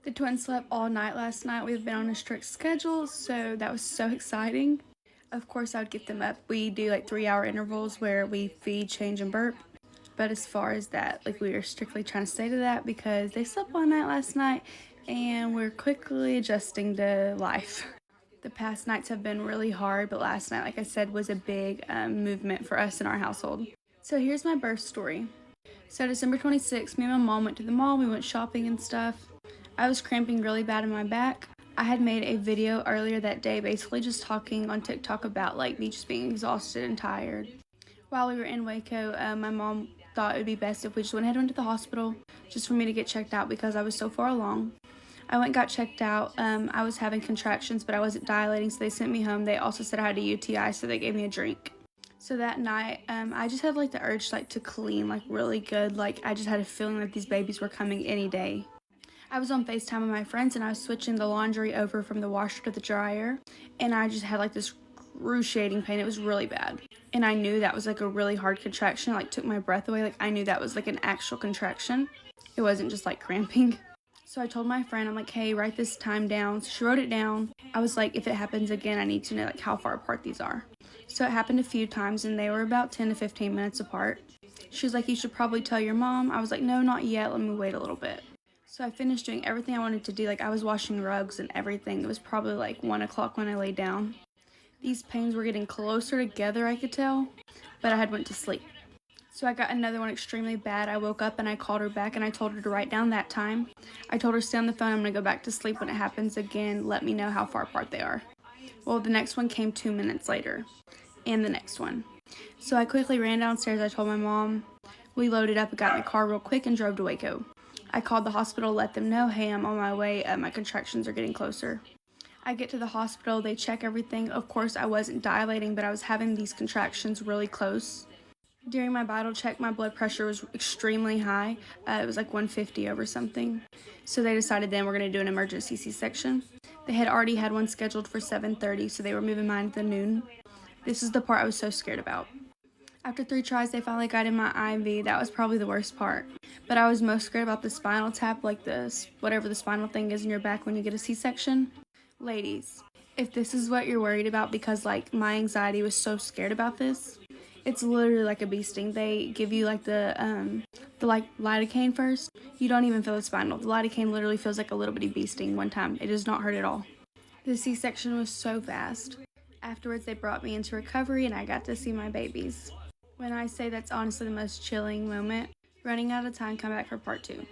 The twins slept all night last night. We've been on a strict schedule, so that was so exciting. Of course, I would get them up. We do like 3-hour intervals where we feed, change, and burp. But as far as that, like we are strictly trying to stay to that because they slept all night last night and we're quickly adjusting to life. The past nights have been really hard, but last night, like I said, was a big movement for us in our household. So here's my birth story. So December 26th, me and my mom went to the mall. We went shopping and stuff. I was cramping really bad in my back. I had made a video earlier that day basically just talking on TikTok about like me just being exhausted and tired. While we were in Waco, my mom thought it would be best if we just went ahead and went to the hospital just for me to get checked out because I was so far along. I went and got checked out. I was having contractions, but I wasn't dilating, so they sent me home. They also said I had a UTI, so they gave me a drink. So that night, I just had like the urge like to clean like really good. Like I just had a feeling that these babies were coming any day. I was on FaceTime with my friends and I was switching the laundry over from the washer to the dryer, and I just had like this excruciating pain. It was really bad. And I knew that was like a really hard contraction. It like took my breath away. Like I knew that was like an actual contraction. It wasn't just like cramping. So I told my friend, I'm like, hey, write this time down. So she wrote it down. I was like, if it happens again, I need to know like how far apart these are. So it happened a few times and they were about 10 to 15 minutes apart. She was like, you should probably tell your mom. I was like, no, not yet. Let me wait a little bit. So I finished doing everything I wanted to do. Like I was washing rugs and everything. It was probably like 1 o'clock when I laid down. These pains were getting closer together, I could tell, but I had went to sleep. So I got another one extremely bad. I woke up and I called her back and I told her to write down that time. I told her stay on the phone. I'm going to go back to sleep. When it happens again, let me know how far apart they are. Well, the next one came 2 minutes later, and the next one. So I quickly ran downstairs. I told my mom. We loaded up and got in the car real quick and drove to Waco. I called the hospital, let them know, hey, I'm on my way. My contractions are getting closer. I get to the hospital. They check everything. Of course, I wasn't dilating, but I was having these contractions really close. During my vital check, my blood pressure was extremely high. It was like 150 over something. So they decided then we're going to do an emergency C-section. They had already had one scheduled for 7:30, so they were moving mine to noon. This is the part I was so scared about. After 3 tries, they finally got in my IV. That was probably the worst part. But I was most scared about the spinal tap, like this, whatever the spinal thing is in your back when you get a C-section. Ladies, if this is what you're worried about because like my anxiety was so scared about this, it's literally like a bee sting. They give you like the like lidocaine first. You don't even feel the spinal. The lidocaine literally feels like a little bitty bee sting one time. It does not hurt at all. The C-section was so fast. Afterwards, they brought me into recovery and I got to see my babies. When I say that's honestly the most chilling moment, running out of time, come back for part 2.